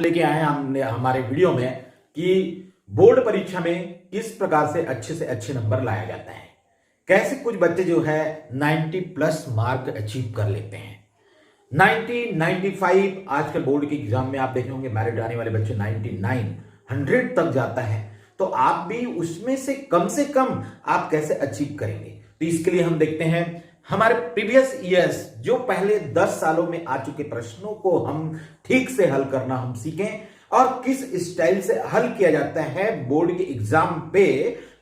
लेके आए हैं हमने हमारे वीडियो में कि बोर्ड परीक्षा में किस प्रकार से अच्छे नंबर लाया जाता है। कैसे कुछ बच्चे जो है 90 प्लस मार्क अचीव कर लेते हैं। 90, 95 आजकल बोर्ड के एग्जाम में आप देखे होंगे मेरिट आने वाले बच्चे 99, 100 तक जाता है। तो आप भी उसमें से कम आप कैसे अचीव करेंगे, तो इसके लिए हम देखते हैं हमारे प्रीवियस ईयर्स जो पहले 10 सालों में आ चुके प्रश्नों को हम ठीक से हल करना हम सीखें और किस स्टाइल से हल किया जाता है बोर्ड के एग्जाम पे।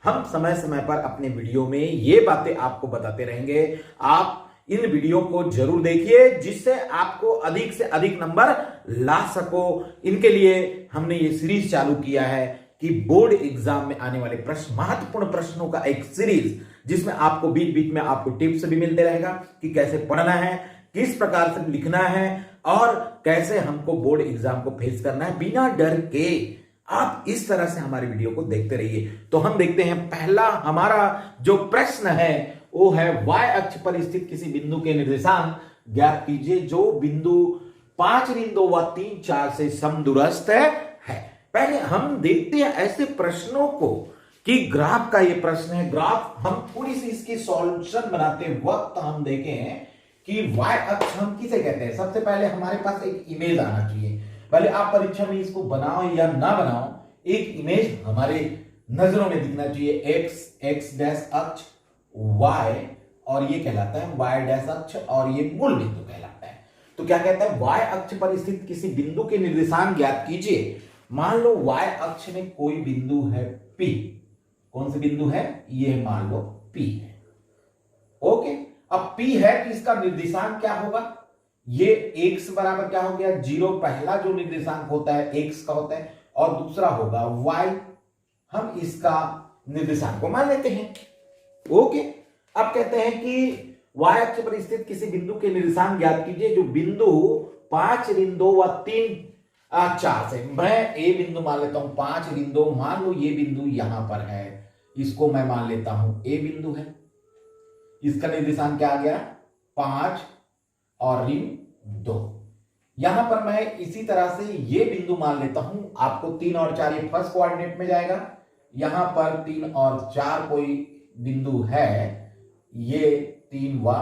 हम समय समय पर अपने वीडियो में ये बातें आपको बताते रहेंगे। आप इन वीडियो को जरूर देखिए जिससे आपको अधिक से अधिक नंबर ला सको। इनके लिए हमने ये सीरीज चालू किया है कि बोर्ड एग्जाम में आने वाले प्रश्न, महत्वपूर्ण प्रश्नों का एक सीरीज, जिसमें आपको बीच बीच में आपको टिप्स भी मिलते रहेगा कि कैसे पढ़ना है, किस प्रकार से लिखना है और कैसे हमको बोर्ड एग्जाम को फेस करना है बिना डर के। आप इस तरह से हमारे वीडियो को देखते रहिए। तो हम देखते हैं पहला हमारा जो प्रश्न है वो है y अक्ष पर स्थित किसी बिंदु के निर्देशांक ज्ञात कीजिए जो बिंदु 5 बिंदु व 3, 4 से समदूरस्थ है। पहले हम देखते हैं ऐसे प्रश्नों को कि ग्राफ का ये प्रश्न है। ग्राफ हम थोड़ी सी इसकी सॉल्यूशन बनाते वक्त हम देखें कि y अक्ष हम किसे कहते हैं। सबसे पहले हमारे पास एक इमेज आना चाहिए। पहले आप परीक्षा में इसको बनाओ या ना बनाओ, एक इमेज हमारे नजरों में दिखना चाहिए। x डैश अक्ष, y और ये कहलाता है y डैश अक्ष और ये मूल बिंदु कहलाता है। तो क्या कहता है, y अक्ष पर स्थित किसी बिंदु के निर्देशांक ज्ञात कीजिए। मान लो y अक्ष में कोई बिंदु है P। कौन सा बिंदु है ये, मान लो P है। ओके, अब P है तो इसका निर्देशांक क्या होगा, ये x बराबर क्या हो गया 0। पहला जो निर्देशांक होता है x का होता है और दूसरा होगा y। हम इसका निर्देशांक को मान लेते हैं। ओके, अब कहते हैं कि y अक्ष पर स्थित किसी बिंदु के निर्देशांक ज्ञात कीजिए जो बिंदु 5 बिंदु व 3, 4 से। मैं a बिंदु मान लेता हूं, 5 बिंदु, मान लो ये बिंदु यहां पर है, इसको मैं मान लेता हूं a बिंदु है। इसका निर्देशांक क्या आ गया 5 और ऋण 2। यहां पर मैं इसी तरह से ये बिंदु मान लेता हूं, आपको 3 और 4 ये फर्स्ट कोऑर्डिनेट में जाएगा। यहां पर 3 और 4 कोई बिंदु है, ये 3 व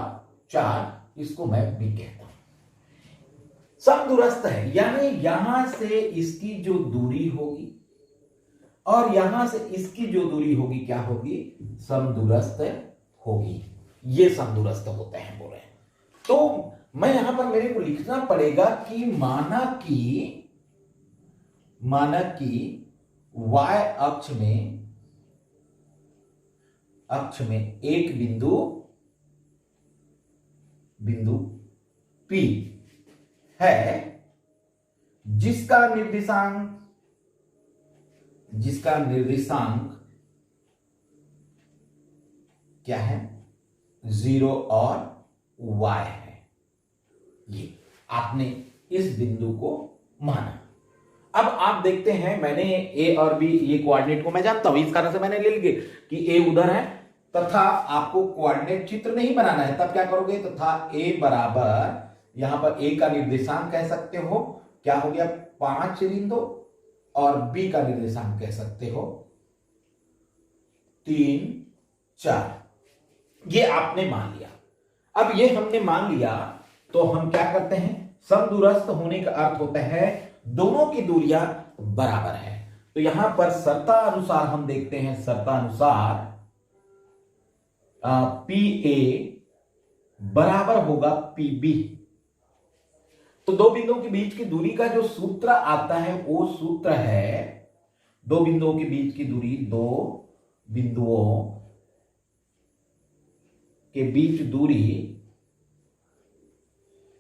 4, इसको मैं भी कहता हूं समदूरस्थ है। यानी यहां से इसकी जो दूरी होगी और यहां से इसकी जो दूरी होगी क्या होगी, समदूरस्थ होगी। ये समदूरस्थ होते हैं बोल रहे हैं। तो मैं यहां पर मेरे को लिखना पड़ेगा कि माना कि y अक्ष में एक बिंदु P है जिसका निर्देशांक क्या है 0 और y है। ये आपने इस बिंदु को माना। अब आप देखते हैं मैंने a और b ये कोऑर्डिनेट को मैं जानता हूं, इस कारण से मैंने ले लिया कि a उधर है तथा आपको कोऑर्डिनेट चित्र नहीं बनाना है। तब क्या करोगे, तथा a बराबर यहां पर a का निर्देशांक कह सकते हो क्या हो गया 5 बिंदु और b का निर्देशांक कह सकते हो 3, 4। ये आपने मान लिया। अब ये हमने मान लिया तो हम क्या करते हैं, समदूरस्थ होने का अर्थ होता है दोनों की दूरियां बराबर है। तो यहां पर शर्तानुसार हम देखते हैं, शर्तानुसार PA बराबर होगा PB। तो दो बिंदुओं के बीच की दूरी का जो सूत्र आता है वो सूत्र है, दो बिंदुओं के बीच की दूरी, दो बिंदुओं के बीच दूरी,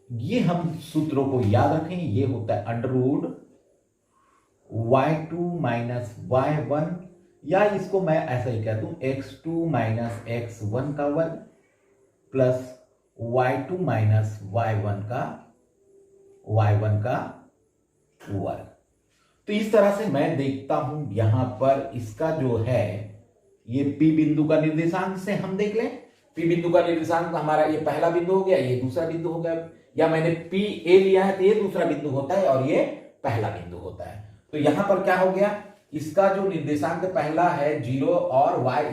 ये हम सूत्रों को याद रखें। ये होता है अंडरवुड y2 माइनस y1, या इसको मैं ऐसा ही कह दूं x2 माइनस x1 का वर्ग प्लस y2 माइनस y1 का वर्ग। तो इस तरह से मैं देखता हूं यहां पर इसका जो है ये P बिंदु का निर्देशांक से हम देख लें। P बिंदु का निर्देशांक हमारा ये पहला बिंदु हो गया, ये दूसरा बिंदु हो गया, या मैंने PA लिया है तो ये दूसरा बिंदु होता है और ये पहला बिंदु होता है। तो यहां पर क्या हो गया, इसका जो निर्देशांक पहला है 0 और y,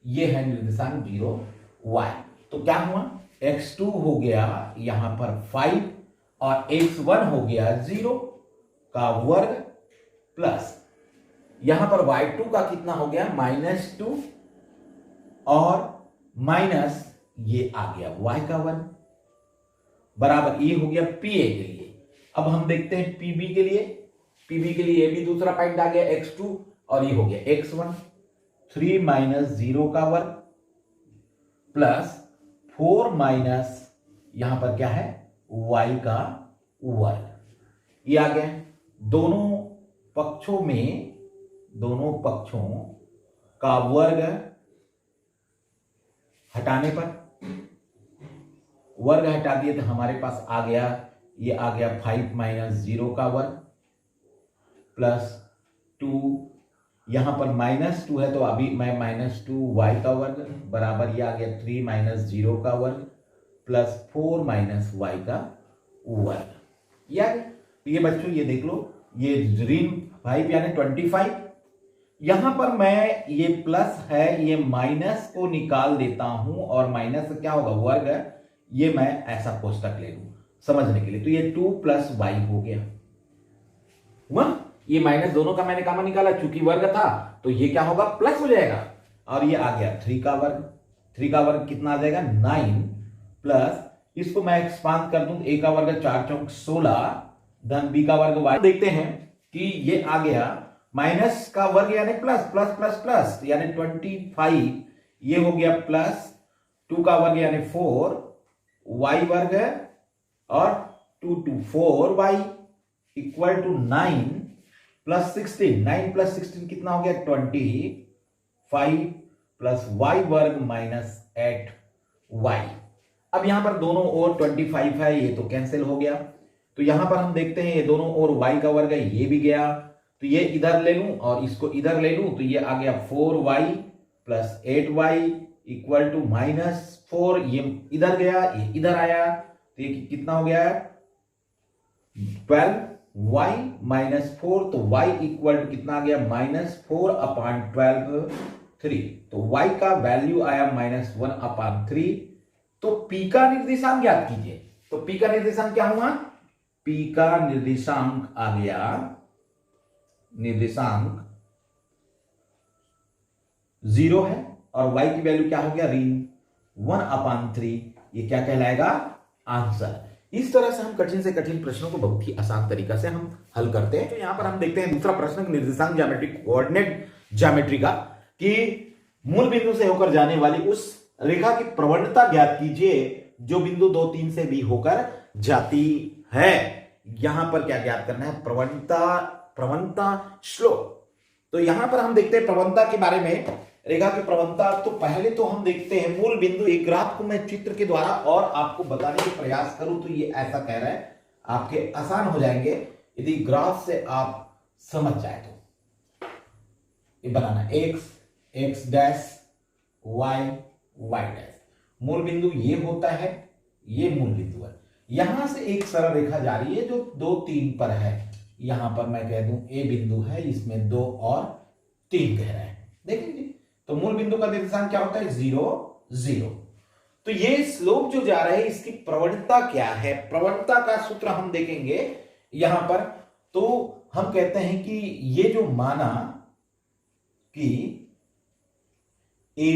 ये है निर्देशांक 0 y। तो क्या हुआ, x2 हो गया यहां पर 5 और x1 हो गया 0 का वर्ग प्लस यहां पर y2 का कितना हो गया -2 और माइनस ये आ गया y का वर्ग बराबर ये हो गया PA के लिए। अब हम देखते हैं PB के लिए। PB के लिए ये भी दूसरा पॉइंट आ गया x2 और ये हो गया x1, 3 माइनस 0 का वर्ग प्लस 4 माइनस यहां पर क्या है y का वर्ग, ये आ गया। दोनों पक्षों का वर्ग हटाने पर, वर्ग हटा दिए तो हमारे पास आ गया, ये आ गया 5 माइनस 0 का वर्ग प्लस 2, यहां पर -2 है तो अभी मैं -2y का वर्ग बराबर ये आ गया 3 माइनस 0 का वर्ग प्लस 4 माइनस y का वर्ग। ये बच्चों ये देख लो, ये ऋण 5 यानी 25, यहां पर मैं ये प्लस है ये माइनस को निकाल देता हूं और माइनस क्या होगा वर्ग है, ये मैं ऐसा कोष्टक ले लूं समझने के लिए। तो ये 2 प्लस y हो गया हुआ, ये माइनस दोनों का मैंने कॉमन निकाला, चूंकि वर्ग था तो ये क्या होगा प्लस हो जाएगा और ये आ गया 3 का वर्ग। 3 का वर्ग कितना आ जाएगा 9 प्लस इसको मैं एक्सपांड कर दूं, a का वर्ग 4 चौक 16 धन b का वर्ग y। देखते हैं कि ये आ गया माइनस का वर्ग यानी प्लस प्लस प्लस प्लस यानी 25, ये हो गया प्लस 2 का वर्ग यानी 4 y वर्ग है और 2 2 4y equal to 9 plus 16, 9 plus 16 कितना हो गया 25 प्लस y वर्ग माइनस 8y। अब यहां पर दोनों ओर 25 है, ये तो कैंसिल हो गया। तो यहां पर हम देखते हैं ये दोनों ओर y का वर्ग है, ये भी गया, तो ये इधर ले लूं और इसको इधर ले लूं तो ये आ गया 4y plus 8y equal to -4, ये इधर गया ये इधर आया तो ये कितना हो गया 12y -4, तो y इक्वल टू कितना आ गया -4/12 3, तो y का वैल्यू आया -1/3। तो p का निर्देशांक ज्ञात कीजिए। तो p का निर्देशांक क्या हुआ, p का निर्देशांक आ गया, निर्देशांक 0 है और y की वैल्यू क्या हो गया ऋण 1/3, ये क्या कहलाएगा आंसर। इस तरह से हम कठिन से कठिन प्रश्नों को बहुत ही आसान तरीका से हम हल करते हैं। तो यहां पर हम देखते हैं दूसरा प्रश्न निर्देशांक ज्योमेट्री कोऑर्डिनेट ज्योमेट्री का, कि मूल बिंदु से होकर जाने वाली उस रेखा की प्रवणता ज्ञात कीजिए जो बिंदु 2 3 से भी होकर जाती है। यहां पर क्या ज्ञात करना है, प्रवणता श्लोक। तो यहां पर हम देखते हैं प्रवणता के बारे में, रेखा की प्रवणता। तो पहले तो हम देखते हैं मूल बिंदु, एक ग्राफ को मैं चित्र के द्वारा और आपको बताने का प्रयास करूं तो ये ऐसा कह रहा है, आपके आसान हो जाएंगे यदि ग्राफ से आप समझ जाए। तो ये बनाना x डैश y डैश, मूल बिंदु ये होता है, ये मूल बिंदु है। यहां से एक सरल रेखा जा रही है जो 2 3 पर है, यहां पर मैं कह दूं a बिंदु है, इसमें 2 और 3 कह रहा है, देखेंगे। तो मूल बिंदु का निर्देशांक क्या होता है 0 0। तो ये स्लोप जो जा रहा है इसकी प्रवणता क्या है, प्रवणता का सूत्र हम देखेंगे यहां पर। तो हम कहते हैं कि ये जो माना कि a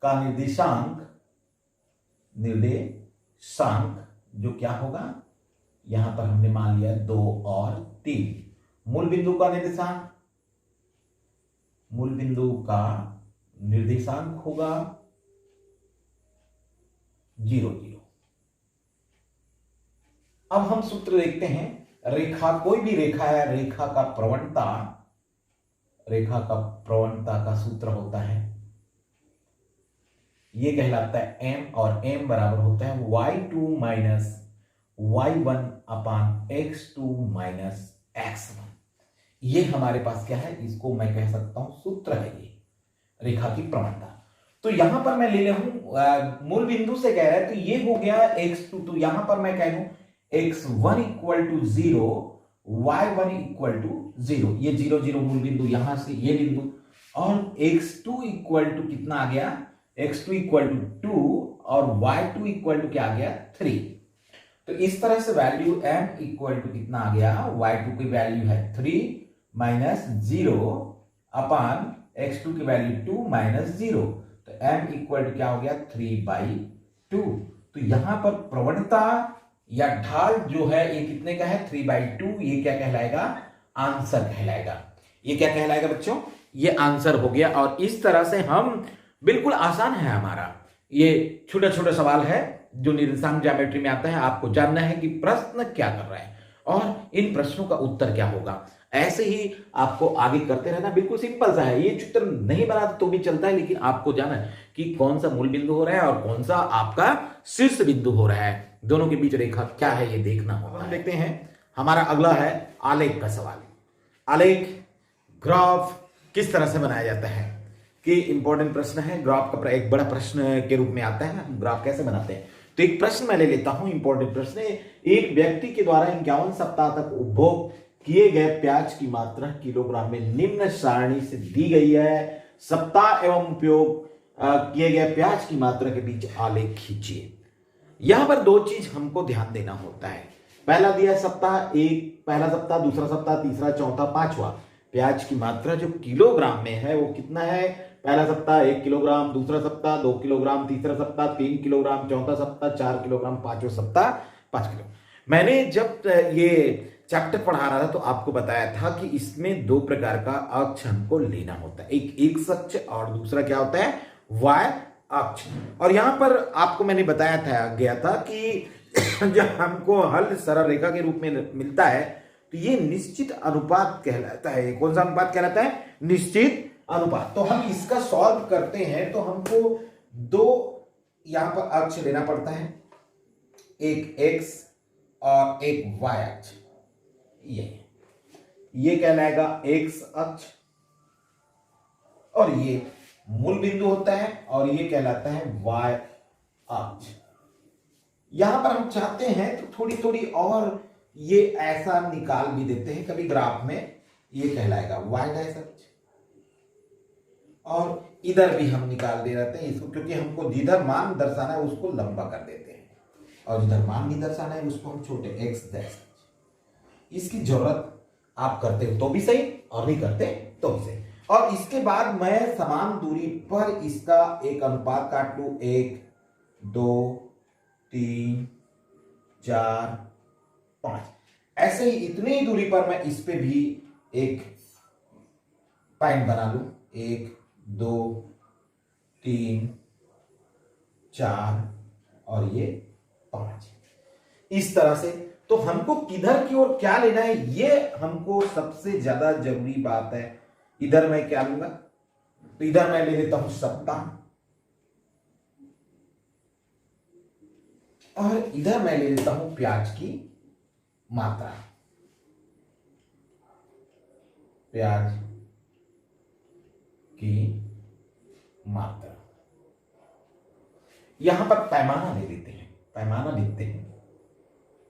का निर्देशांक जो क्या होगा, यहां पर हमने मान लिया 2 और 3। मूल बिंदु का निर्देशांक होगा 0 0। अब हम सूत्र देखते हैं, रेखा कोई भी रेखा है, रेखा का प्रवणता का सूत्र होता है, ये कहलाता है m, और m बराबर होता है y2 minus y1/x2 minus x1। ये हमारे पास क्या है, इसको मैं कह सकता हूं सूत्र है ये रेखा की प्रवणता। तो यहां पर मैं ले ले हूं मूल बिंदु से कह रहा है तो ये हो गया x2, तो यहां पर मैं कह दूं x1 equal to 0 y1 equal to 0, ये 0 0 मूल बिंदु यहां से ये बिंदु, और x2 इक्वल टू कितना आ गया, x2 इक्वल टू 2 और y2 इक्वल टू क्या आ गया 3। तो इस तरह से वैल्यू m इक्वल टू कितना आ गया, y2 की वैल्यू है 3 माइनस 0 अपान x2 की वैल्यू 2 माइनस 0, तो m इक्वल टू क्या हो गया 3/2। तो यहां पर प्रवणता या ढाल जो है ये कितने का है 3/2, ये क्या कहलाएगा, आंसर कहलाएगा। ये क्या कहलाएगा बच्चों, ये आंसर हो गया। और इस तरह से हम बिल्कुल आसान है हमारा, ये छोटा छोटा सवाल है जो निर्देशांक ज्योमेट्री में आता है। आपको जानना है कि प्रश्न क्या कर रहा है और इन प्रश्नों का उत्तर क्या होगा। ऐसे ही आपको आगे करते रहना, बिल्कुल सिंपल सा है। ये चित्र नहीं बना तो भी चलता है, लेकिन आपको जाना है कि कौन सा मूल बिंदु हो रहा है और कौन सा आपका शीर्ष बिंदु हो रहा है, दोनों के बीच रेखा क्या है ये देखना होगा। हम देखते हैं हमारा अगला है आलेख का सवाल। आलेख ग्राफ किस तरह से बनाया जाता है कि इंपॉर्टेंट प्रश्न है, ग्राफ का एक बड़ा प्रश्न के रूप में आता है। हम ग्राफ कैसे बनाते हैं, तो एक प्रश्न मैं ले लेता हूं, इंपॉर्टेंट प्रश्न है। एक व्यक्ति के द्वारा 51 सप्ताह तक उपभोग किए गए प्याज की मात्रा किलोग्राम में निम्न सारणी से दी गई है। सप्ताह एवं उपयोग किए गए प्याज की मात्रा के बीच आलेख खींचिए। यहां पर दो चीज हमको ध्यान देना होता है। पहला दिया सप्ताह एक, पहला सप्ताह, दूसरा सप्ताह, तीसरा, चौथा, पांचवा। प्याज की मात्रा जो किलोग्राम में है वो कितना है, पहला सप्ताह 1 किलोग्राम, दूसरा सप्ताह 2 किलोग्राम, तीसरा सप्ताह 3 किलोग्राम, चौथा सप्ताह 4 किलोग्राम, पांचवा सप्ताह 5 किलो। मैंने जब ये चैप्टर पढ़ा रहा था तो आपको बताया था कि इसमें दो प्रकार का अक्ष हमको लेना होता है, एक एक्स अक्ष और दूसरा क्या होता है वाय अक्ष। और यहां पर आपको मैंने बताया था गया था कि जब हमको हल सरल रेखा के रूप में मिलता है तो ये निश्चित अनुपात कहलाता है। कौन सा अनुपात कहलाता है, निश्चित अनुपात। तो हम इसका सॉल्व करते हैं तो हमको दो यहां पर अक्ष लेना पड़ता है, एक x और एक y अक्ष। ये कहलाएगा x अक्ष और ये मूल बिंदु होता है और ये कहलाता है y अक्ष। यहां पर हम चाहते हैं तो थोड़ी थोड़ी और ये ऐसा निकाल भी देते हैं कभी ग्राफ में, ये कहलाएगा y डैश अक्ष। और इधर भी हम निकाल दे रहते हैं इसको, क्योंकि हमको जिधर मान दर्शाना है उसको लंबा कर देते हैं और जिधर मान नहीं दर्शाना है उसको हम छोटे x डैश। इसकी जरूरत आप करते हो तो भी सही और नहीं करते तो भी सही। और इसके बाद मैं समान दूरी पर इसका एक अनुपात काट लू, 1 2 3 4 5, ऐसे ही इतनी ही दूरी पर मैं इस पे भी एक पॉइंट बना लू, 1 2 3 4 और ये 5। इस तरह से तो हमको किधर की ओर क्या लेना है ये हमको सबसे ज्यादा जरूरी बात है। इधर मैं क्या लूंगा, तो इधर मैं ले लेता हूं सप्ताह और इधर मैं ले लेता हूं प्याज की मात्रा, प्याज की मात्रा। यहां पर पैमाना ले लेते हैं, पैमाना लिखते हैं।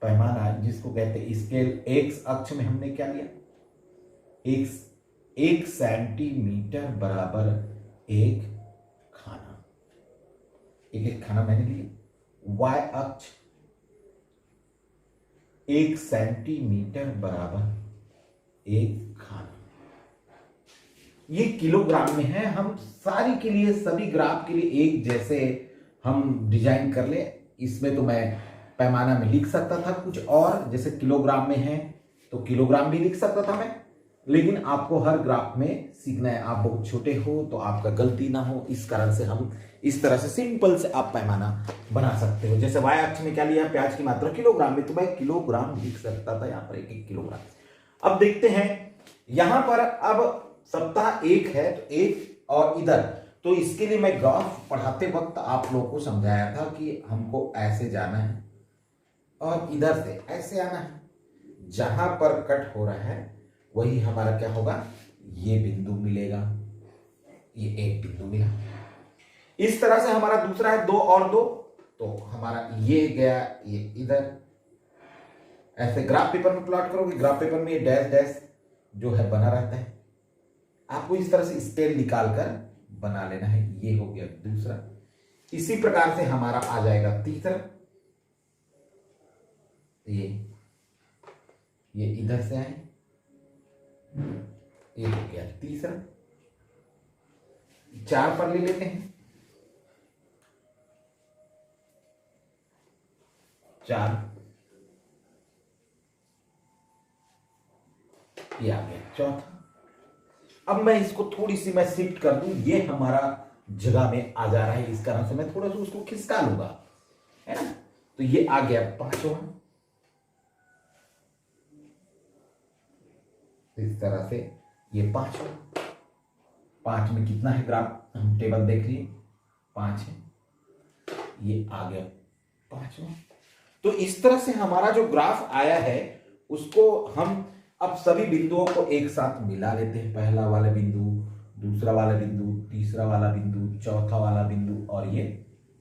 पैमाना जिसको कहते हैं स्केल, एक्स अक्ष में हमने क्या लिया, एक सेंटीमीटर बराबर एक खाना, एक खाना मैंने लिया। वाय अक्ष 1 सेंटीमीटर बराबर एक खाना, ये किलोग्राम में है। हम सारी के लिए, सभी ग्राफ के लिए एक जैसे हम डिजाइन कर ले। इसमें तो मैं पैमाना में लिख सकता था कुछ और, जैसे किलोग्राम में है तो किलोग्राम भी लिख सकता था मैं, लेकिन आपको हर ग्राफ में सीखना है। आप बहुत छोटे हो तो आपका गलती ना हो, इस कारण से हम इस तरह से सिंपल से आप पैमाना बना सकते हो। जैसे वाई अक्ष में क्या लिया, प्याज की मात्रा किलोग्राम में, तो मैं किलोग्राम लिख सकता था, यहां पर 1 किलोग्राम। अब देखते हैं यहां पर, अब सप्ताह 1 है तो 1 और इधर, तो इसके लिए मैं ग्राफ पढ़ाते वक्त आप लोगों को समझाया था कि हमको ऐसे जाना है और इधर से ऐसे आना है। जहां पर कट हो रहा है वही हमारा क्या होगा, ये बिंदु मिलेगा, ये एक बिंदु मिला। इस तरह से हमारा दूसरा है 2 और 2, तो हमारा ये गया ये इधर ऐसे ग्राफ पेपर में प्लॉट करोगे, ग्राफ पेपर में ये डैश डैश जो है बना रहता है, आपको इस तरह से स्केल निकालकर बना लेना है। ये हो गया दूसरा। इसी प्रकार से हमारा आ जाएगा तीसरा, ये इधर से आए, ये हो गया तीसरा। 4 पर ले लेते हैं, 4, ये आ गया चौथा। अब मैं इसको थोड़ी सी मैं शिफ्ट कर दूं, ये हमारा जगह में आ जा रहा है, इस कारण से मैं थोड़ा सा उसको खिसका लूंगा, है ना। तो ये आ गया पांचवा। इस तरह से ये पांचवा, 5 में कितना है ग्राफ, हम टेबल देख लिए 5 है, ये आ गया पांचवा। तो इस तरह से हमारा जो ग्राफ आया है उसको हम अब सभी बिंदुओं को एक साथ मिला लेते हैं। पहला वाला बिंदु, दूसरा वाला बिंदु, तीसरा वाला बिंदु, चौथा वाला बिंदु और ये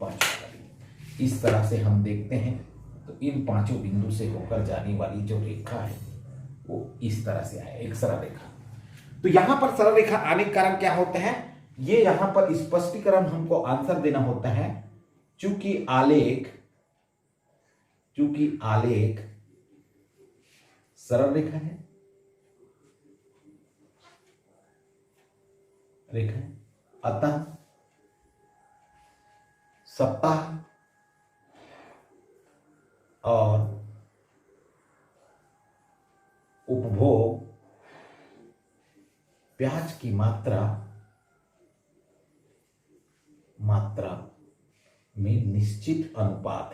पांचवा वाला बिंदु। इस तरह से हम देखते हैं तो इन 5 बिंदु से होकर जाने वाली जो रेखा है वो इस तरह से आए, एक सरल रेखा। तो यहां पर सरल रेखा आने के कारण क्या होता है, ये यहां पर स्पष्टीकरण हमको आंसर देना होता है। चूंकि आलेख सरल रेखा है, अतः सप्ताह और उपभोग प्याज की मात्रा में निश्चित अनुपात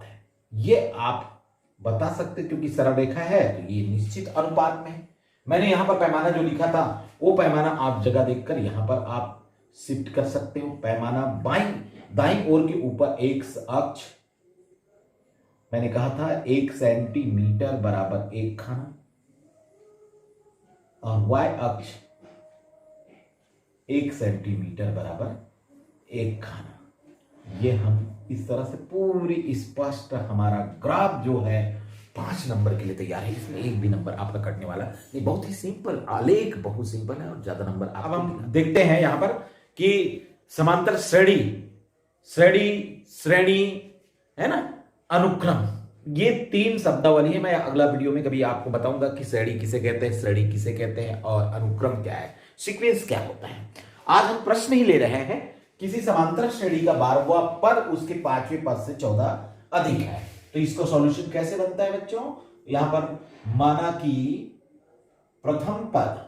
है। ये आप बता सकते, क्योंकि सरल रेखा है तो ये निश्चित अनुपात में है। मैंने यहां पर पैमाना जो लिखा था वो पैमाना आप जगह देखकर यहां पर आप शिफ्ट कर सकते हो। पैमाना दाईं ओर के ऊपर एक्स अक्ष, मैंने कहा था 1 सेंटीमीटर बराबर 1 खाना, और वाई अक्ष 1 सेंटीमीटर बराबर 1 खाना। ये हम इस तरह से पूरी स्पष्ट हमारा ग्राफ जो है 5 नंबर के लिए तैयार है। इसमें एक भी नंबर आपका कटने वाला नहीं, बहुत ही सिंपल आलेख, बहुत सिंपल है और ज्यादा नंबर। अब हम देखते हैं यहां पर कि समांतर श्रेणी है ना, अनुक्रम, ये 3 शब्दावली है। मैं अगला वीडियो में कभी आपको बताऊंगा कि श्रेणी किसे कहते हैं, श्रेणी किसे कहते हैं और अनुक्रम क्या है, सीक्वेंस क्या होता है। आज हम प्रश्न ही ले रहे हैं, किसी समांतर श्रेणी का 12वां पद उसके 5वें पद से 14 अधिक है। तो इसको सॉल्यूशन कैसे बनता है बच्चों, यहां पर माना कि प्रथम पद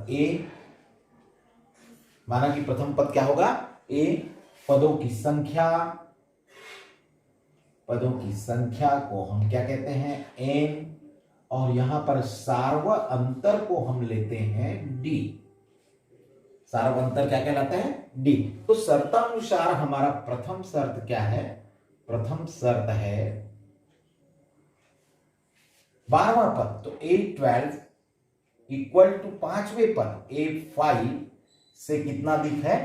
ए, माना कि प्रथम पद क्या होगा ए, पदों की संख्या को हम क्या कहते हैं n, और यहां पर सार्वअंतर को हम लेते हैं d। सार्वअंतर क्या कहलाता है d। तो शर्तानुसार हमारा प्रथम शर्त क्या है, प्रथम शर्त है 12वां पद, तो A12 इक्वल टू 5वें पद A5 से कितना अधिक है,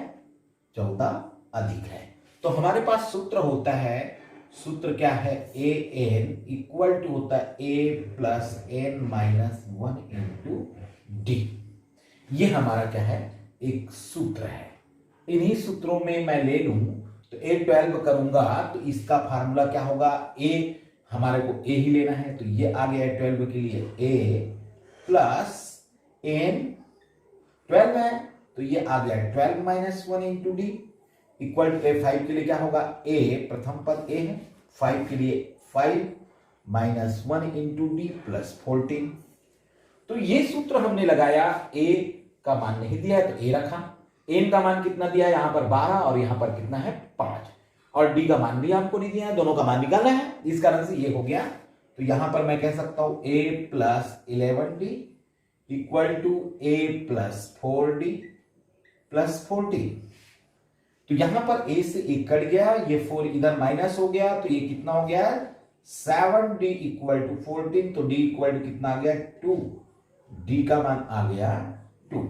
14 अधिक है। तो हमारे पास सूत्र होता है, सूत्र क्या है, an इक्वल टू होता है a plus n minus 1 into D. ये हमारा क्या है, एक सूत्र है। इन्हीं सूत्रों में मैं ले लूं तो A12 करूंगा तो इसका फार्मूला क्या होगा, a हमारे को a ही लेना है, तो ये आ गया 12 के लिए a प्लस n, 12 है तो ये आ गया 12 minus 1 into D equal to A5 के लिए क्या होगा, a प्रथम पद a है, 5 के लिए 5 माइनस 1 इंटू डी प्लस 14। तो ये सूत्र हमने लगाया, a का मान नहीं दिया है तो a रखा, n का मान कितना दिया है यहाँ पर 12 और यहाँ पर कितना है 5, और d का मान भी हमको नहीं दिया है, दोनों का मान निकालना है, इस कारण से ये हो गया। तो यहां पर मैं कह सकता हूं a plus 11d equal to a plus 4d plus 14। तो यहां पर a से 1 कट गया, ये 4 इधर माइनस हो गया, तो ये कितना हो गया 7d इक्वल टू 14, तो d इक्वल टू कितना आ गया 2, d का मान आ गया 2।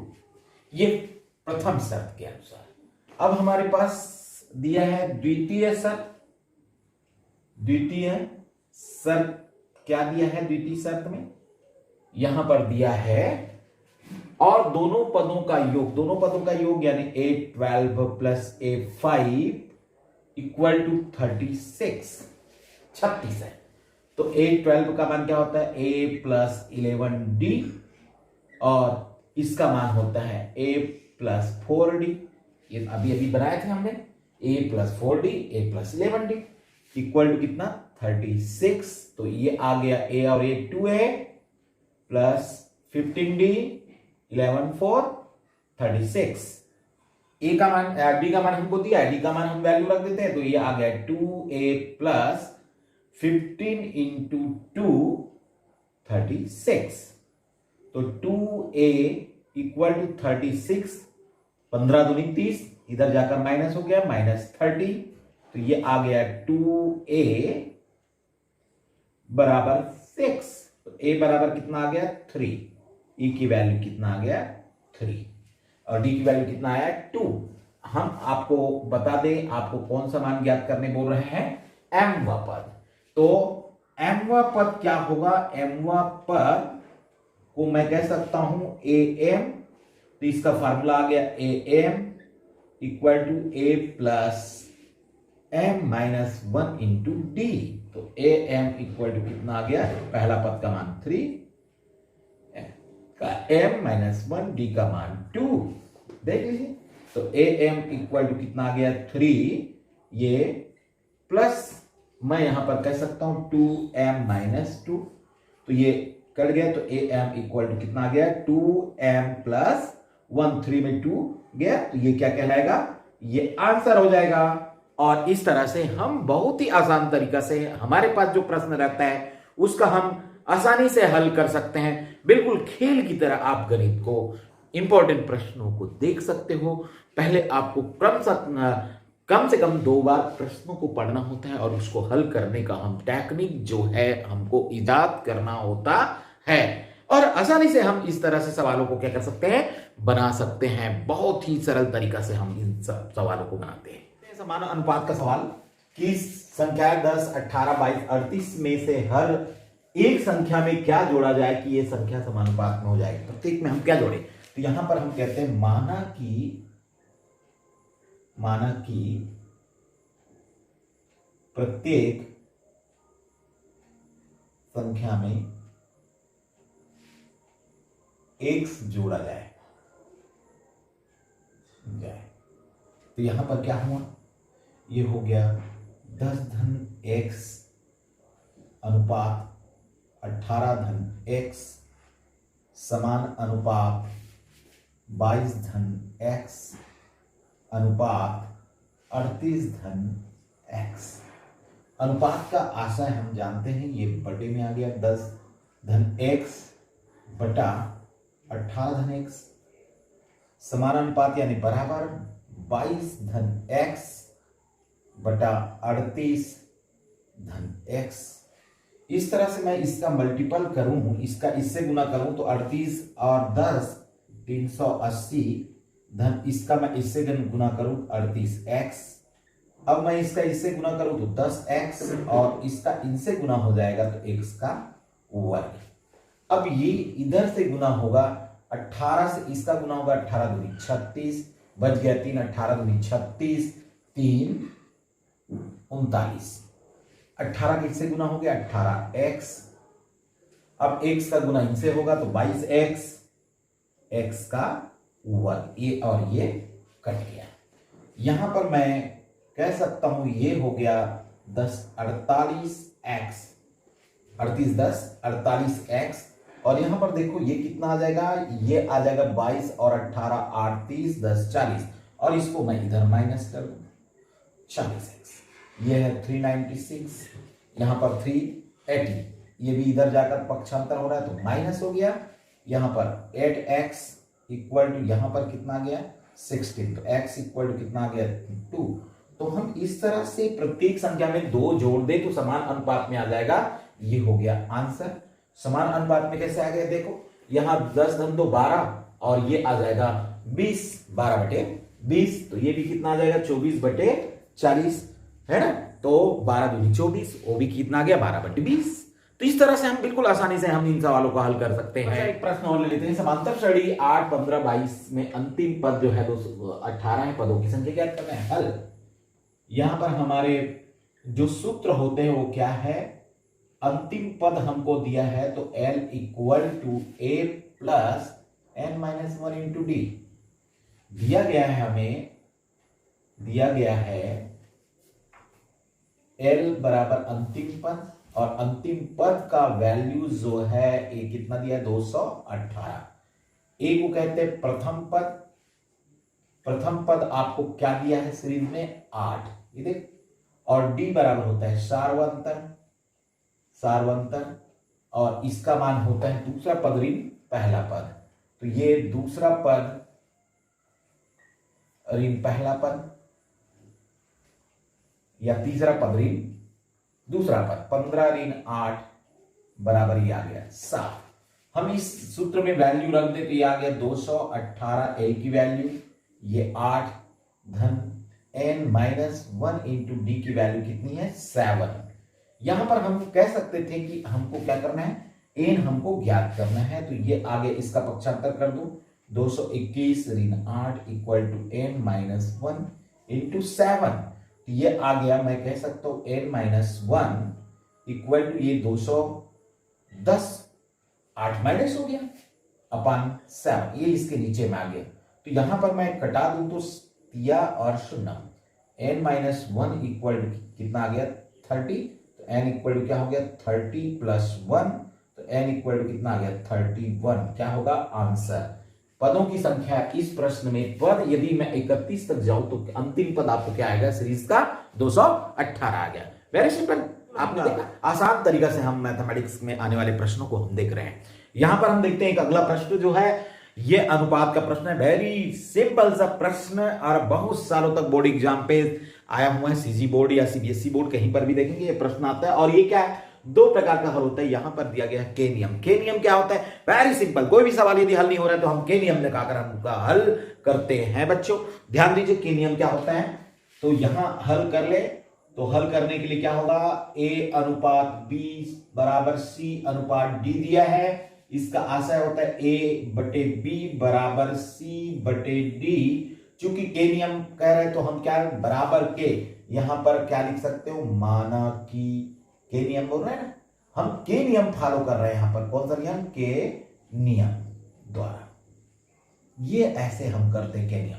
ये प्रथम शर्त के अनुसार। अब हमारे पास दिया है द्वितीय शर्त। द्वितीय शर्त क्या दिया है द्वितीय शर्त में? यहां पर दिया है और दोनों पदों का योग यानी a12 plus a5 equal to 36 है। तो a12 का मान क्या होता है? a प्लस 11d और इसका मान होता है a प्लस 4d। ये अभी बनाए थे हमने, a plus 4d a plus 11d equal to कितना? 36। तो ये आ गया a और a 2a plus 15d 11 4 36। a का मान d का मान हमको दिया है, d का मान हम वैल्यू रख देते हैं, तो ये आ गया 2a प्लस 15 इंटू 2 36। तो 2a इक्वल टू 36, 15 दूनी 30, इधर जाकर माइनस हो गया -30। तो ये आ गया 2a बराबर 6। तो a बराबर कितना आ गया? 3। e की वैल्यू कितना आ गया? 3 और d की वैल्यू कितना आया? 2। हम आपको बता दें, आपको कौन सा मान ज्ञात करने बोल रहे हैं? mवां पद। तो mवां पद क्या होगा? mवां पद को मैं कह सकता हूं am। तो इसका फार्मूला आ गया am equal to a plus m minus 1 into D. तो am इक्वल टू कितना आ गया? पहला पद का मान 3 का m माइनस 1 डी का मान 2। देख लीजिए, तो am इक्वल टू कितना आ गया? 3। ये प्लस मैं यहां पर कह सकता हूं 2m माइनस 2। तो ये कट गया, तो am इक्वल टू कितना आ गया? 2m plus 1। 3 में 2 गया, तो ये क्या कहलाएगा? ये आंसर हो जाएगा। और इस तरह से हम बहुत ही आसान तरीका से हमारे पास जो प्रश्न रहता है उसका हम आसानी से हल कर सकते हैं। बिल्कुल खेल की तरह आप गणित को, इंपॉर्टेंट प्रश्नों को देख सकते हो। पहले आपको कम से कम 2 बार प्रश्नों को पढ़ना होता है और उसको हल करने का हम टेक्निक जो है हमको इजाद करना होता है। और आसानी से हम इस तरह से सवालों को क्या कर सकते हैं? बना सकते हैं। बहुत ही सरल तरीका से हम इन सवालों को बनाते हैं। समान अनुपात का सवाल कि संख्या 10, 18, 22, 38 में से हर एक संख्या में क्या जोड़ा जाए कि ये संख्या समानुपात में हो जाएगी। प्रत्येक में हम क्या जोड़े? तो यहां पर हम कहते हैं माना कि प्रत्येक संख्या में x जोड़ा जाए। तो यहां पर क्या हुआ? ये हो गया 10 धन x अनुपात 18 धन x समान अनुपात 22 धन x अनुपात 38 धन x। अनुपात का आशय हम जानते हैं, ये बटे में आ गया 10 धन x बटा 18 धन x समान अनुपात यानी बराबर 22 धन x बटा 38 धन x। इस तरह से मैं इसका मल्टीपल करूं, इसका इससे गुना करूं तो 38 और 10 380 धन इसका मैं इससे गुना करूं 38x। अब मैं इसका इससे गुना करूं तो 10x और इसका इनसे गुना हो जाएगा तो x का वर्ग। अब ये इधर से गुना होगा 18 से इसका गुना होगा 18 दूनी 36 बच गया 3 18 दूनी 36 3 39। 18 के इससे गुना हो गया 18x। अब x का गुना इनसे होगा तो 22x x का वर्ग। ये और ये कट गया। यहां पर मैं कह सकता हूं ये हो गया 10 48x 38 10 48x। और यहां पर देखो ये कितना आ जाएगा? ये आ जाएगा 22 और 18 8 30 10 40 और इसको मैं इधर माइनस कर दूं 40x। ये है 396, यहां पर 380, ये भी इधर जाकर पक्षांतर हो रहा है तो माइनस हो गया। यहां पर 8x इक्वल टू यहां पर कितना आ गया 16, तो x इक्वल टू कितना आ गया 2। तो हम इस तरह से प्रत्येक संख्या में 2 जोड़ दे तो समान अनुपात में आ जाएगा। ये हो गया आंसर। समान अनुपात में कैसे आ गया? देखो यहां 10 धन 2 12 और ये आ जाएगा 20 12 बटे 20। तो ये भी कितना आ जाएगा 24 बटे 40 है ना, तो 12 दूनी 24, वो भी कितना आ गया 12/20। तो इस तरह से हम बिल्कुल आसानी से हम इन सवालों को हल कर सकते हैं। एक प्रश्न और ले लेते हैं। समांतर श्रेणी 8, 15, 22 में अंतिम पद जो है 218 है, पदों की संख्या ज्ञात करना है। हल, यहां पर हमारे जो सूत्र होते हैं वो क्या है, अंतिम पद हमको दिया है तो L = A plus n-1 into D दिया गया है, हमें दिया गया है L बराबर अंतिम पद, और अंतिम पद का वैल्यू जो है ये कितना दिया है 218। ए को कहते हैं प्रथम पद, प्रथम पद आपको क्या दिया है सीरीज में 8, ये देख, और डी बराबर होता है सार्वंतर, सार्वंतर, और इसका मान होता है दूसरा पद ऋण पहला पद, तो ये दूसरा पद ऋण पहला पद या तीसरा पद ऋण दूसरा पद, 15 ऋण 8 बराबर ये आ गया 7। हम इस सूत्र में वैल्यू रख दे तो ये आ गया 218 L की वैल्यू, ये 8 धन n-1 इंटू डी की वैल्यू कितनी है 7। यहां पर हम कह सकते थे कि हमको क्या करना है, n हमको ज्ञात करना है, तो ये आगे इसका पक्षांतर कर दूं, 221 ऋण 8 = n-1 इंटू 7, तो ये आ गया, मैं कह सकता हूं n-1 = ये 210, 8 माइनस हो गया अपान 7, ये इसके नीचे में आ गया, तो यहां पर मैं कटा दूं तो तिया और शून्य, n-1 = कितना आ गया 30, तो n = क्या हो गया 30 + 1, तो n = कितना आ गया 31, क्या होगा आंसर। पदों की संख्या इस प्रश्न में पद यदि मैं 31 तक जाऊं तो अंतिम पद आपको क्या आएगा सीरीज का 218 आ गया। वेरी सिंपल, आपने देखा आसान तरीका से हम मैथमेटिक्स में आने वाले प्रश्नों को हम देख रहे हैं। यहां पर हम देखते हैं एक अगला प्रश्न जो है ये अनुपात का प्रश्न है, वेरी सिंपल सा प्रश्न, और बहुत सालों तक बोर्ड एग्जाम पे आया हुआ है, सीजी बोर्ड या सीबीएसई बोर्ड कहीं पर भी देखेंगे ये प्रश्न आता है। और ये क्या है, दो प्रकार का हल होता है, यहां पर दिया गया है के नियम। के नियम क्या होता है, वेरी सिंपल, कोई भी सवाल यदि हल नहीं हो रहा है तो हम के नियम लगाकर हम उसका हल करते हैं। बच्चों ध्यान दीजिए के नियम क्या होता है, तो यहां हल कर ले, तो हल करने के लिए क्या होगा, A/B = C/D दिया है, इसका आशय होता है A/B = C/D। चूंकि के नियम कह रहे हैं तो हम क्या बराबर के, यहां पर क्या लिख सकते हो, माना कि के नियम बोल रहे हैं ना, हम के नियम फॉलो कर रहे हैं, यहां पर कौन सा नियम, के नियम द्वारा, ये ऐसे हम करते हैं के नियम।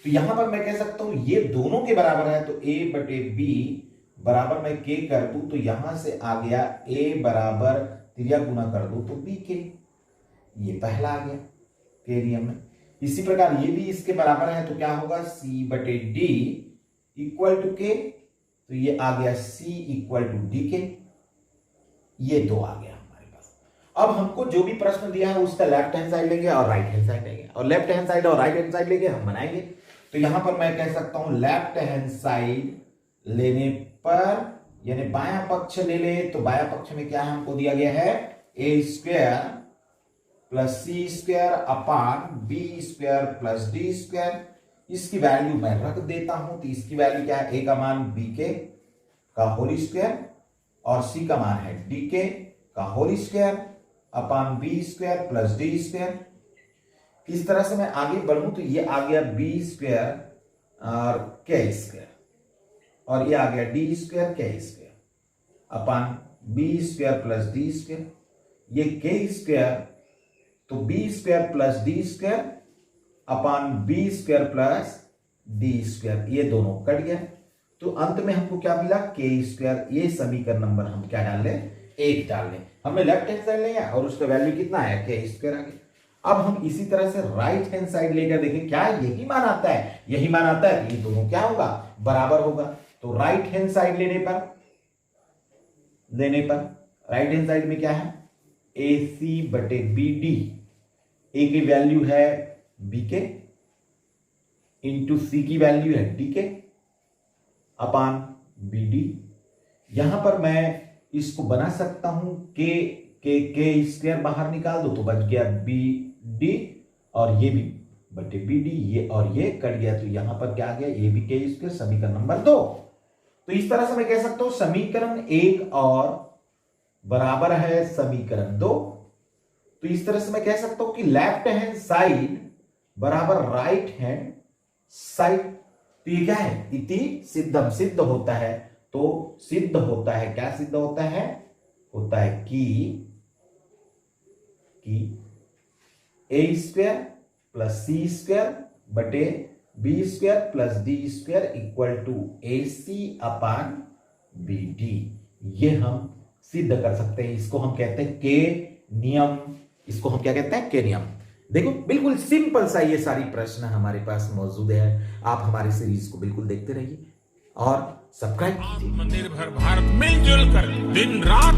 तो यहां पर मैं कह सकता हूं ये दोनों के बराबर है, तो A/B बराबर मैं के कर दूं तो यहां से आ गया A बराबर त्रिया गुना कर दो तो B के, ये पहला आ गया के नियम में। इसी प्रकार ये भी इसके बराबर है तो क्या होगा C/D = के, तो ये आ गया C/D के, ये दो आ गया हमारे पास। अब हमको जो भी प्रश्न दिया है उसका लेफ्ट हैंड साइड लेंगे और राइट हैंड साइड लेंगे, और लेफ्ट हैंड साइड और राइट हैंड साइड लेके हम बनाएंगे। तो यहां पर मैं कह सकता हूं लेफ्ट हैंड साइड लेने पर, यानी बायां पक्ष ले ले, तो बायां पक्ष में क्या हमको दिया गया है A² + C² अपान B² + D²। इसकी वैल्यू मैं रख देता हूं, तो इसकी वैल्यू क्या है, A का मान BK का होल स्क्वायर और C का मान है DK का whole square upon B² + D²। इस तरह से मैं आगे बढ़ूं तो ये आ गया B² और K² और ये आ गया D² K² अपान B² + D²। ये K² तो B² + D² अपान B² + D², ये दोनों कट गया, तो अंत में हमको क्या मिला K²। ये समीकरण नंबर हम क्या डाल लें, 1 डाल लें। हमने लेफ्ट हैंड साइड लिया और उसका वैल्यू कितना है K² आ गया। अब हम इसी तरह से राइट हैंड साइड लेकर देखें क्या यही मान आता है, यही मान आता है, ये दोनों क्या होगा बराबर होगा। तो राइट हैंड साइड लेने पर राइट हैंड साइड में क्या है AC/BD, A की वैल्यू है BK इंटू C की वैल्यू है DK अपान BD। यहां पर मैं इसको बना सकता हूं K² बाहर निकाल दो तो बच गया BD और ये भी बटे बी डी, ये और ये कट गया तो यहां पर क्या आ गया, ए बी के स्क्वायर, समीकरण नंबर 2। तो इस तरह से मैं कह सकता हूं समीकरण 1 और बराबर है समीकरण 2। तो इस तरह से मैं कह सकता हूं कि लेफ्ट हैंड साइड बराबर राइट हैंड साइड। तो ये क्या है, इति सिद्धम, सिद्ध होता है। तो सिद्ध होता है, क्या सिद्ध होता है, होता है कि A square plus C square बटे B square plus D square equal to A C upon B D. ये हम सिद्ध कर सकते हैं। इसको हम कहते हैं के नियम। इसको हम क्या कहते हैं, के नियम। देखो बिल्कुल सिंपल सा ये सारी प्रश्न हमारे पास मौजूद है। आप हमारी सीरीज को बिल्कुल देखते रहिए और सब्सक्राइब कीजिए। आत्मनिर्भर भारत, मिलजुल कर दिन रात